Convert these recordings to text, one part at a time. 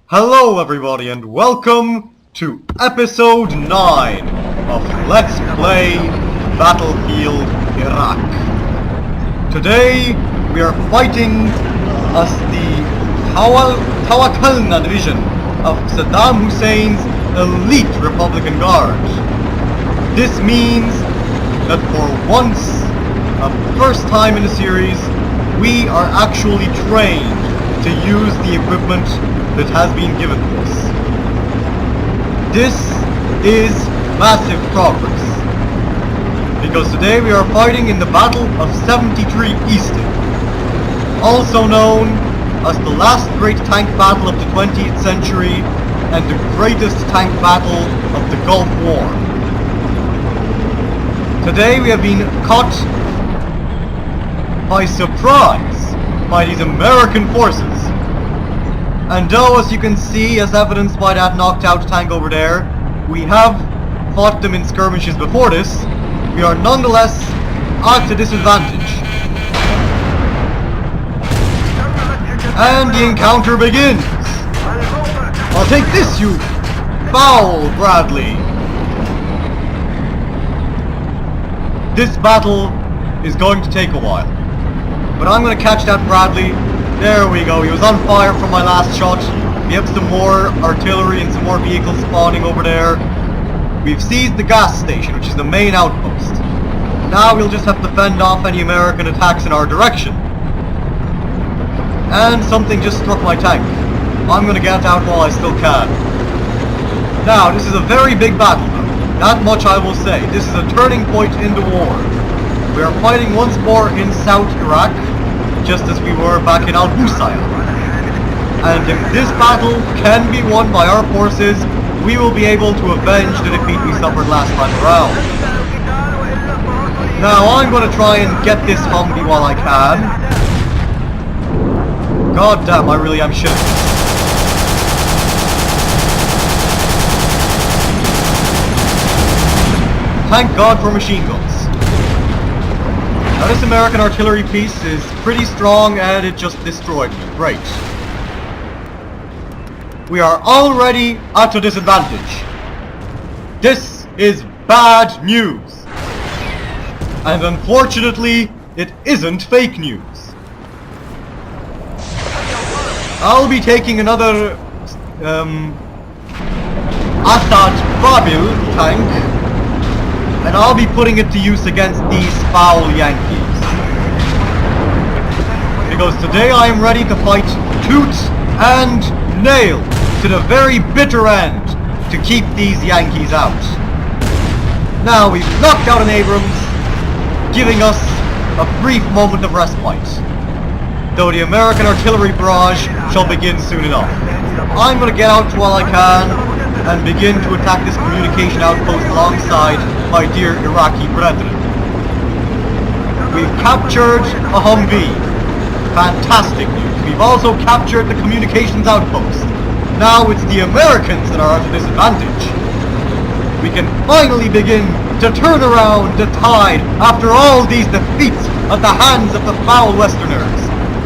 Hello everybody and welcome to episode 9 of Let's Play Battlefield Iraq. Today we are fighting as the Tawakalna division of Saddam Hussein's elite Republican Guard. This means that for once, the first time in the series, we are actually trained to use the equipment that has been given to us. This is massive progress, because today we are fighting in the Battle of 73 Easton, also known as the last great tank battle of the 20th century and the greatest tank battle of the Gulf War. Today we have been caught by surprise by these American forces. And though, as you can see, as evidenced by that knocked out tank over there, we have fought them in skirmishes before this, we are nonetheless at a disadvantage. And the encounter begins! I'll take this, you foul Bradley! This battle is going to take a while, but I'm going to catch that Bradley. There we go, he was on fire from my last shot. We have some more artillery and some more vehicles spawning over there. We've seized the gas station, which is the main outpost. Now we'll just have to fend off any American attacks in our direction. And something just struck my tank. I'm gonna get out while I still can. Now, this is a very big battle though. That much I will say. This is a turning point in the war. We are fighting once more in South Iraq, just as we were back in Al-Busayr. And if this battle can be won by our forces, we will be able to avenge the defeat we suffered last time around. Now I'm going to try and get this Humvee while I can. God damn, I really am shit. Thank God for machine guns. Now this American artillery piece is pretty strong and it just destroyed me. Great. We are already at a disadvantage. This is bad news. And unfortunately, it isn't fake news. I'll be taking another Assad Babil tank, and I'll be putting it to use against these foul Yankees. Because today I am ready to fight tooth and nail to the very bitter end to keep these Yankees out. Now we've knocked out an Abrams, giving us a brief moment of respite, though the American artillery barrage shall begin soon enough. I'm going to get out while I can and begin to attack this communication outpost alongside my dear Iraqi brethren. We've captured a Humvee. Fantastic news. We've also captured the communications outpost. Now it's the Americans that are at a disadvantage. We can finally begin to turn around the tide after all these defeats at the hands of the foul Westerners.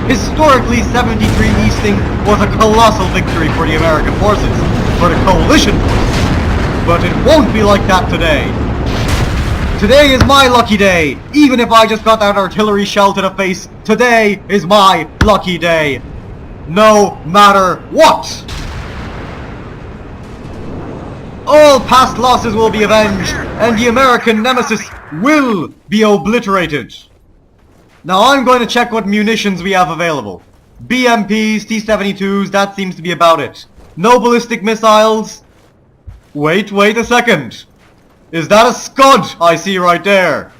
Historically, 73 Easting was a colossal victory for the American forces, for the coalition forces. But it won't be like that today. Today is my lucky day. Even if I just got that artillery shell to the face, today is my lucky day. No matter what. All past losses will be avenged, and the American nemesis will be obliterated. Now I'm going to check what munitions we have available. BMPs, T-72s, that seems to be about it. No ballistic missiles. Wait a second. Is that a Scud I see right there?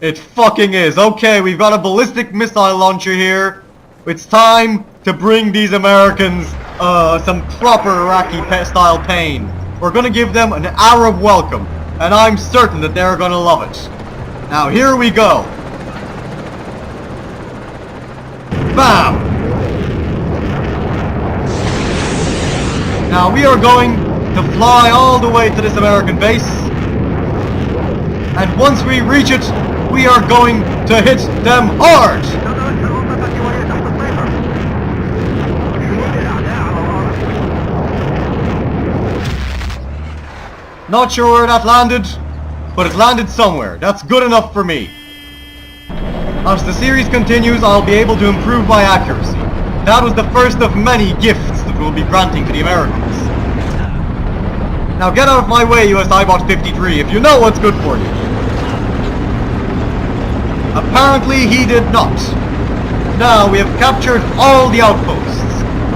It fucking is. Okay, we've got a ballistic missile launcher here. It's time to bring these Americans some proper Iraqi-style pain. We're gonna give them an Arab welcome, and I'm certain that they're gonna love it. Now here we go. Bam! Now we are going to fly all the way to this American base. And once we reach it, we are going to hit them hard! Not sure where that landed, but it landed somewhere. That's good enough for me. As the series continues, I'll be able to improve my accuracy. That was the first of many gifts that we'll be granting to the Americans. Now get out of my way, US Ibot 53, if you know what's good for you. Apparently he did not. Now we have captured all the outposts.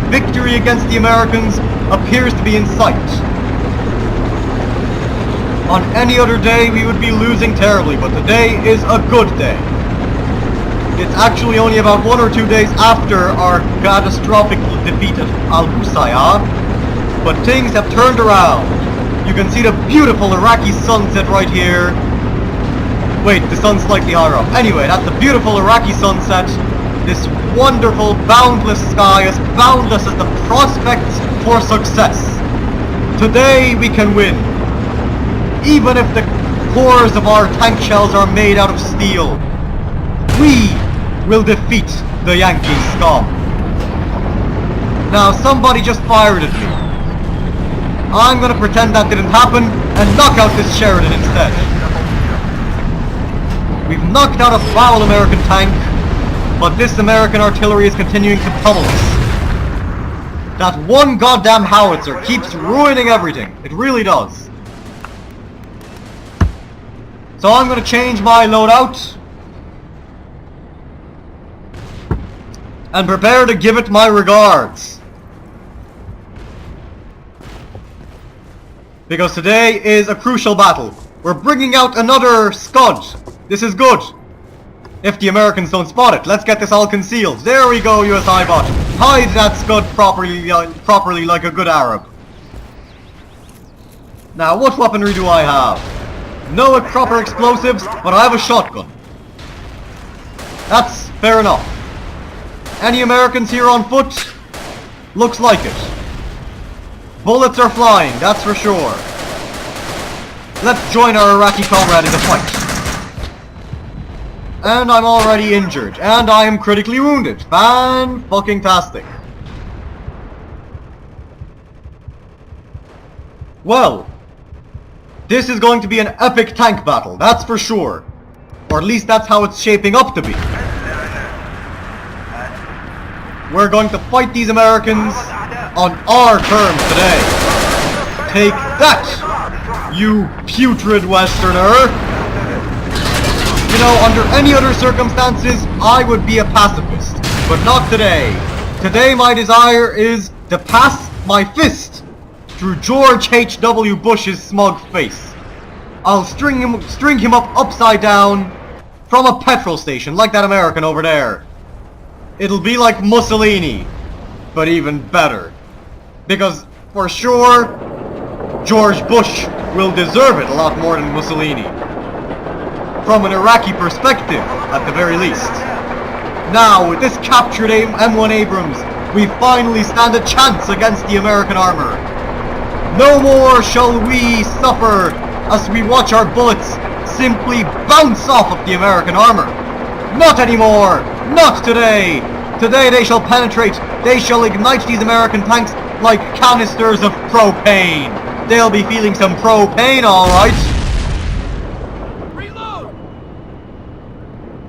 Victory against the Americans appears to be in sight. On any other day we would be losing terribly, but today is a good day. It's actually only about 1 or 2 days after our catastrophic defeat at Al-Husayah, but things have turned around. You can see the beautiful Iraqi sunset right here. Wait, the sun's slightly higher up. Anyway, that's the beautiful Iraqi sunset. This wonderful, boundless sky, as boundless as the prospects for success. Today we can win. Even if the cores of our tank shells are made out of steel, we will defeat the Yankee scum. Now somebody just fired at me. I'm gonna pretend that didn't happen and knock out this Sheridan instead. We've knocked out a foul American tank, but this American artillery is continuing to pummel us. That one goddamn howitzer keeps ruining everything. It really does. So I'm going to change my loadout and prepare to give it my regards. Because today is a crucial battle. We're bringing out another Scud. This is good. If the Americans don't spot it. Let's get this all concealed. There we go, US Ibot. Hide that Scud properly like a good Arab. Now, what weaponry do I have? No proper explosives, but I have a shotgun. That's fair enough. Any Americans here on foot? Looks like it. Bullets are flying, that's for sure. Let's join our Iraqi comrade in the fight. And I'm already injured, and I am critically wounded. Fan-fucking-tastic. Well, this is going to be an epic tank battle, that's for sure. Or at least that's how it's shaping up to be. We're going to fight these Americans on our terms today. Take that, you putrid Westerner! You know, under any other circumstances, I would be a pacifist. But not today. Today my desire is to pass my fist through George H.W. Bush's smug face. I'll string him up upside down from a petrol station, like that American over there. It'll be like Mussolini, but even better. Because, for sure, George Bush will deserve it a lot more than Mussolini. From an Iraqi perspective, at the very least. Now, with this captured M1 Abrams, we finally stand a chance against the American armor. No more shall we suffer as we watch our bullets simply bounce off of the American armor. Not anymore! Not today! Today they shall penetrate, they shall ignite these American tanks like canisters of propane. They'll be feeling some propane, alright. Reload!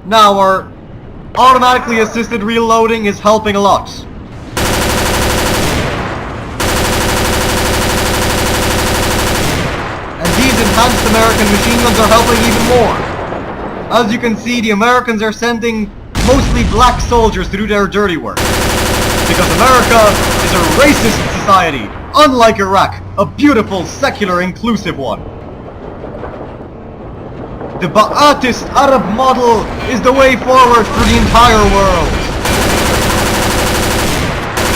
Now our automatically assisted reloading is helping a lot. Enhanced American machine guns are helping even more. As you can see, the Americans are sending mostly black soldiers to do their dirty work. Because America is a racist society, unlike Iraq, a beautiful, secular, inclusive one. The Ba'athist Arab model is the way forward for the entire world.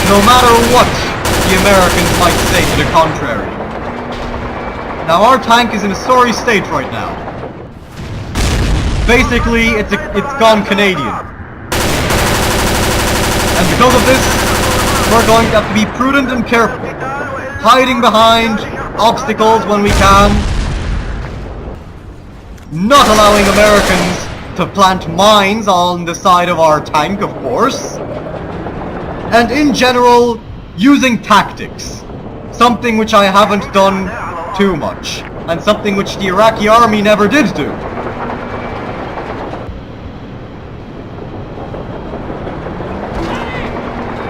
No matter what the Americans might say to the contrary. Now our tank is in a sorry state right now. Basically, it's gone Canadian. And because of this, we're going to have to be prudent and careful. hiding behind obstacles when we can, not allowing Americans to plant mines on the side of our tank, of course, and in general, using tactics. Something which I haven't done too much, and something which the Iraqi army never did do.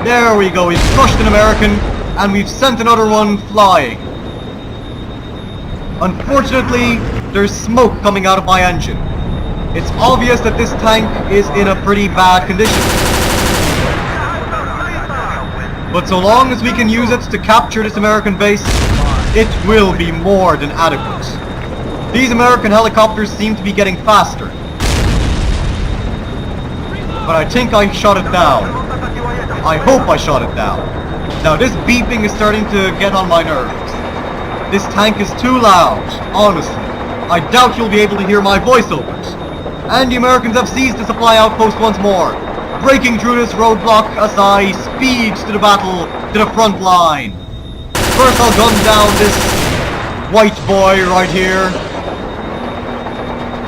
There we go, we've crushed an American, and we've sent another one flying. Unfortunately, there's smoke coming out of my engine. It's obvious that this tank is in a pretty bad condition. But so long as we can use it to capture this American base, it will be more than adequate. These American helicopters seem to be getting faster. But I think I shot it down. I hope I shot it down. Now this beeping is starting to get on my nerves. This tank is too loud, honestly. I doubt you'll be able to hear my voiceovers. And the Americans have seized the supply outpost once more. Breaking through this roadblock as I speed to the battle, to the front line. First I'll gun down this white boy right here.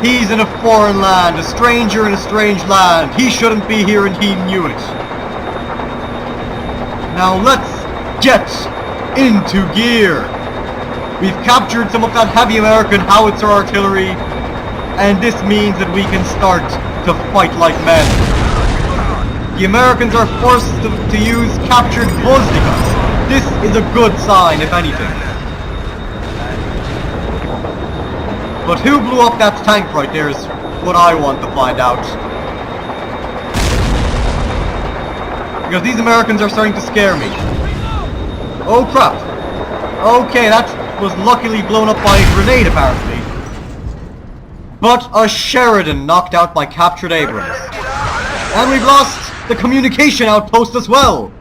He's in a foreign land, a stranger in a strange land. He shouldn't be here and he knew it. Now let's get into gear. We've captured some of that heavy American howitzer artillery, and this means that we can start to fight like men. The Americans are forced to use captured Vozdikas. This is a good sign, if anything. But who blew up that tank right there is what I want to find out. Because these Americans are starting to scare me. Oh crap. Okay, that was luckily blown up by a grenade apparently. But a Sheridan knocked out my captured Abrams. And we've lost the communication outpost as well.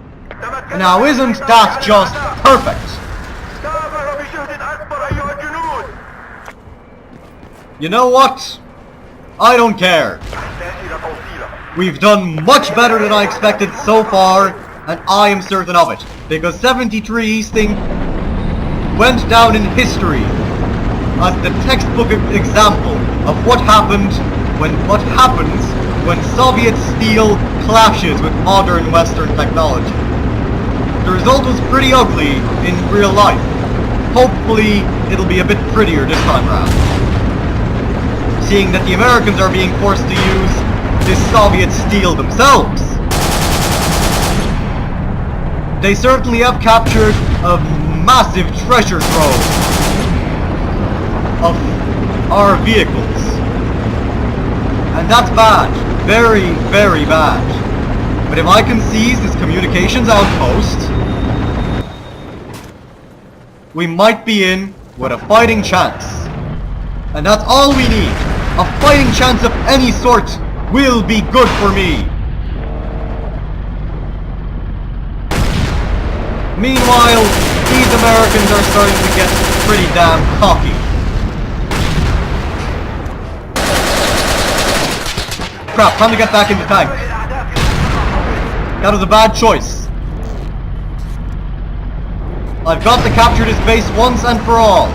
Now isn't that just perfect? You know what? I don't care. We've done much better than I expected so far, and I am certain of it. Because 73 Easting went down in history as the textbook example of what happens when Soviet steel clashes with modern Western technology. The result was pretty ugly in real life. Hopefully it'll be a bit prettier this time around. Seeing that the Americans are being forced to use this Soviet steel themselves. They certainly have captured a massive treasure trove of our vehicles. And that's bad. Very, very bad. But if I can seize this communications outpost, we might be in with a fighting chance. And that's all we need. A fighting chance of any sort will be good for me. Meanwhile, these Americans are starting to get pretty damn cocky. Crap, time to get back in the tank. That was a bad choice. I've got to capture this base once and for all.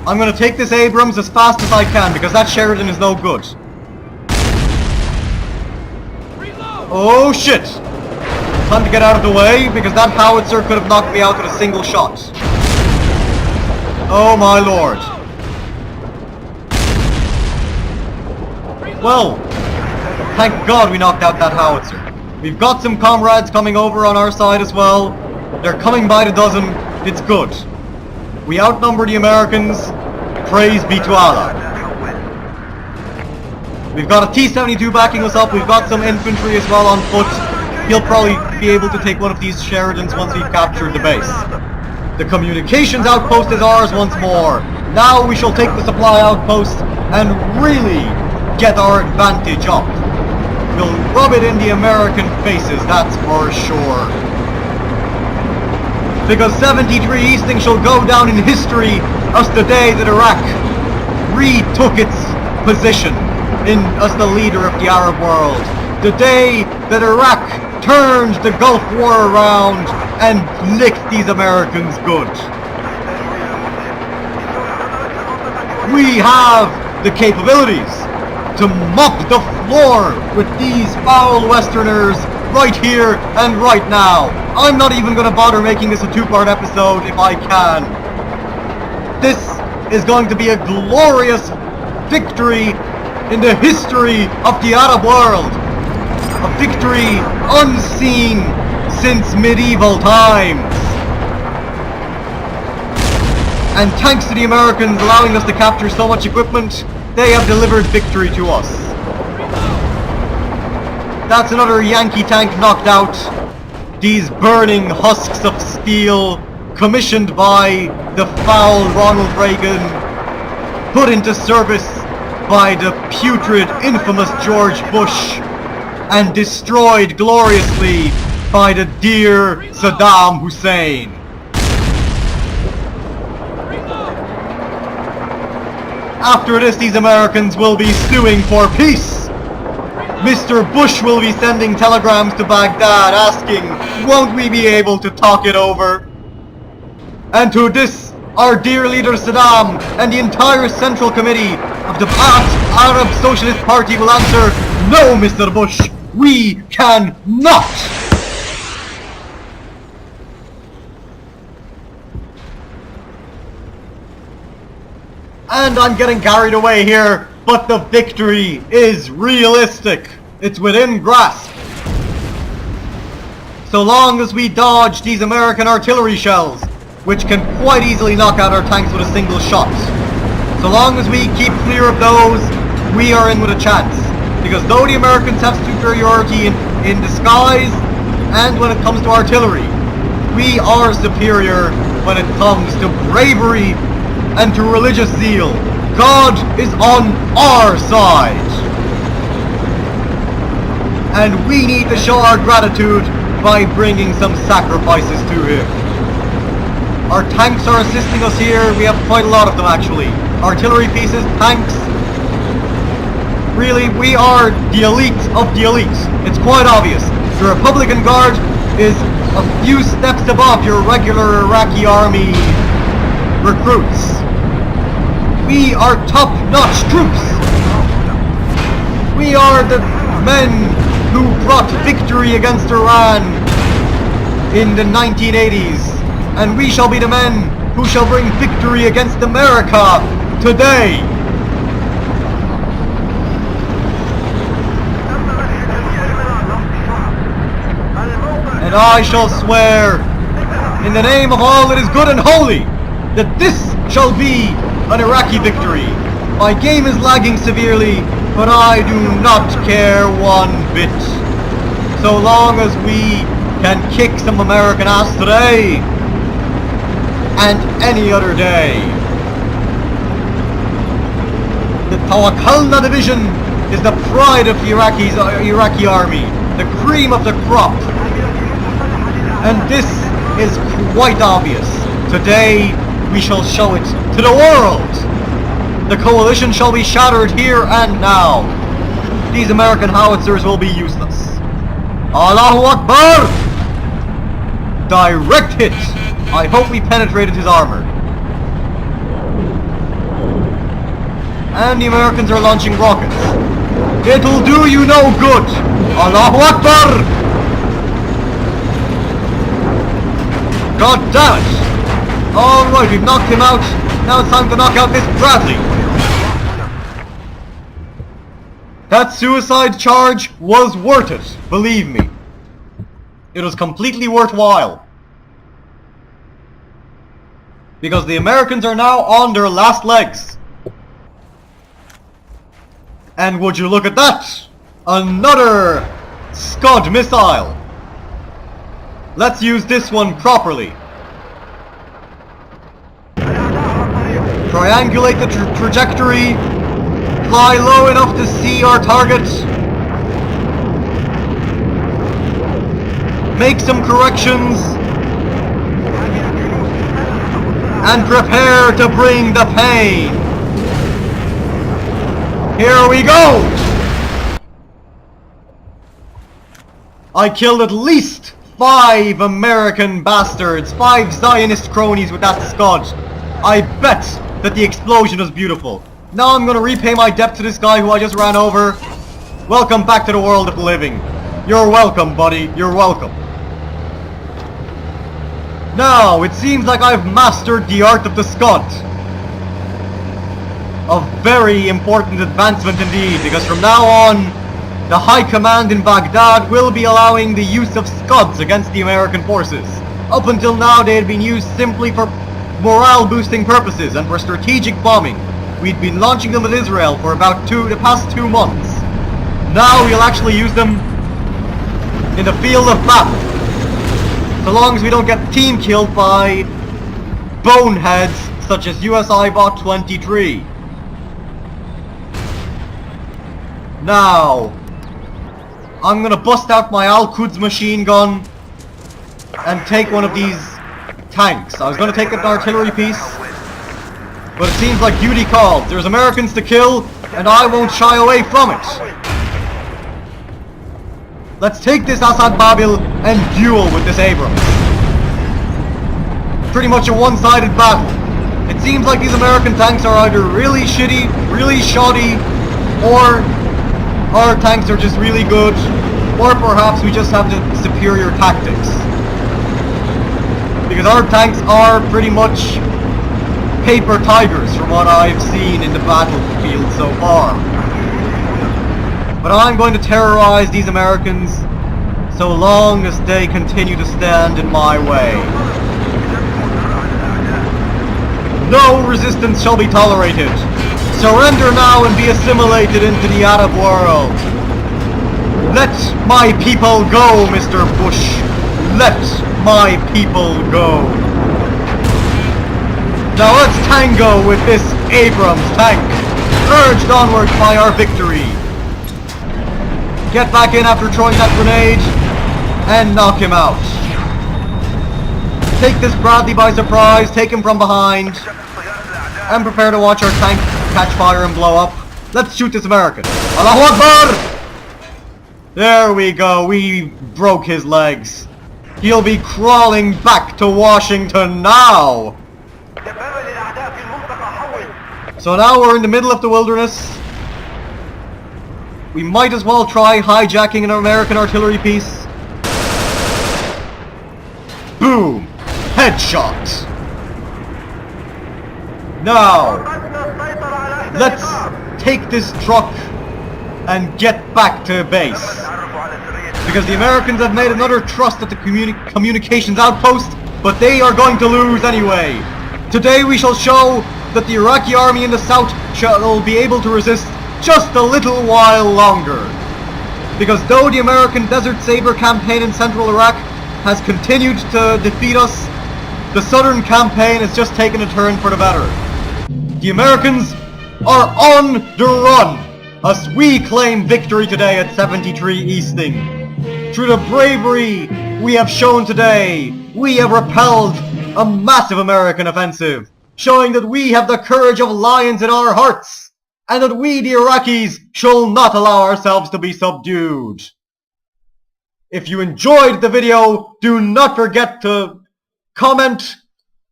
I'm gonna take this Abrams as fast as I can because that Sheridan is no good. Oh shit! Time to get out of the way because that howitzer could have knocked me out with a single shot. Oh my lord. Well, thank God we knocked out that howitzer. We've got some comrades coming over on our side as well. They're coming by the dozen. It's good. We outnumber the Americans. Praise be to Allah. We've got a T-72 backing us up. We've got some infantry as well on foot. He'll probably be able to take one of these Sheridans once we've captured the base. The communications outpost is ours once more. Now we shall take the supply outpost and really get our advantage up. We'll rub it in the American faces, that's for sure. Because 73 Easting shall go down in history as the day that Iraq retook its position as the leader of the Arab world. The day that Iraq turned the Gulf War around and licked these Americans good. We have the capabilities to mop the floor with these foul Westerners right here and right now. I'm not even going to bother making this a two-part episode if I can. This is going to be a glorious victory in the history of the Arab world. A victory unseen since medieval times. And thanks to the Americans allowing us to capture so much equipment, they have delivered victory to us. That's another Yankee tank knocked out. These burning husks of steel, commissioned by the foul Ronald Reagan, put into service by the putrid, infamous George Bush, and destroyed gloriously by the dear Saddam Hussein. After this, these Americans will be suing for peace. Mr. Bush will be sending telegrams to Baghdad asking, won't we be able to talk it over? And to this, our dear leader Saddam and the entire Central Committee of the Arab Socialist Party will answer, no, Mr. Bush, we cannot! And I'm getting carried away here, but the victory is realistic. It's within grasp. So long as we dodge these American artillery shells, which can quite easily knock out our tanks with a single shot. So long as we keep clear of those, we are in with a chance. Because though the Americans have superiority in disguise, and when it comes to artillery, we are superior when it comes to bravery and to religious zeal. God is on our side. And we need to show our gratitude by bringing some sacrifices to him. Our tanks are assisting us here. We have quite a lot of them actually. Artillery pieces, tanks. Really, we are the elite of the elite. It's quite obvious. The Republican Guard is a few steps above your regular Iraqi army recruits. We are top-notch troops. We are the men who brought victory against Iran in the 1980s. And we shall be the men who shall bring victory against America today. And I shall swear, in the name of all that is good and holy, that this shall be an Iraqi victory. My game is lagging severely, but I do not care one bit. So long as we can kick some American ass today, and any other day. The Tawakkalna division is the pride of the Iraqi army, the cream of the crop. And this is quite obvious. Today we shall show it to the world. The coalition shall be shattered here and now. These American howitzers will be useless. Allahu Akbar! Direct hit! I hope we penetrated his armor. And the Americans are launching rockets. It'll do you no good! Allahu Akbar! God damn it! Alright, we've knocked him out. Now it's time to knock out this Bradley. That suicide charge was worth it, believe me. It was completely worthwhile. Because the Americans are now on their last legs. And would you look at that? Another Scud missile. Let's use this one properly. Triangulate the trajectory. Fly low enough to see our target. Make some corrections. And prepare to bring the pain. Here we go! I killed at least 5 American bastards, 5 Zionist cronies with that scud. I bet that the explosion was beautiful. Now I'm gonna repay my debt to this guy who I just ran over. Welcome back to the world of the living. You're welcome, buddy. You're welcome. Now, it seems like I've mastered the art of the scud. A very important advancement indeed, because from now on, the High Command in Baghdad will be allowing the use of scuds against the American forces. Up until now, they had been used simply for morale-boosting purposes and for strategic bombing. We'd been launching them at Israel for about the past 2 months. Now we'll actually use them in the field of battle. So long as we don't get team killed by boneheads such as USI Bot 23. Now, I'm gonna bust out my Al-Quds machine gun and take one of these tanks. I was gonna take an artillery piece, but it seems like duty calls. There's Americans to kill, and I won't shy away from it. Let's take this Assad Babil and duel with this Abrams. Pretty much a one-sided battle. It seems like these American tanks are either really shitty, really shoddy, or our tanks are just really good, or perhaps we just have the superior tactics. Because our tanks are pretty much paper tigers from what I've seen in the battlefield so far. But I'm going to terrorize these Americans so long as they continue to stand in my way. No resistance shall be tolerated. Surrender now and be assimilated into the Arab world. Let my people go, Mr. Bush. Let my people go. Now let's tango with this Abrams tank, urged onward by our victory. Get back in after throwing that grenade, and knock him out. Take this Bradley by surprise, take him from behind, and prepare to watch our tank catch fire and blow up. Let's shoot this American. Allahu Akbar! There we go, we broke his legs. He'll be crawling back to Washington now! So now we're in the middle of the wilderness. We might as well try hijacking an American artillery piece. Boom! Headshot! Now, let's take this truck and get back to base. Because the Americans have made another thrust at the communications outpost, but they are going to lose anyway. Today we shall show that the Iraqi army in the south shall be able to resist just a little while longer. Because though the American Desert Saber campaign in central Iraq has continued to defeat us, the southern campaign has just taken a turn for the better. The Americans are on the run as we claim victory today at 73 Easting. Through the bravery we have shown today, we have repelled a massive American offensive, showing that we have the courage of lions in our hearts, and that we, the Iraqis, shall not allow ourselves to be subdued. If you enjoyed the video, do not forget to comment,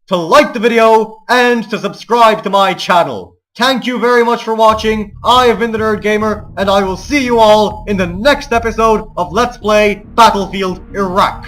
to like the video, and to subscribe to my channel. Thank you very much for watching. I have been the Nerd Gamer, and I will see you all in the next episode of Let's Play Battlefield Iraq.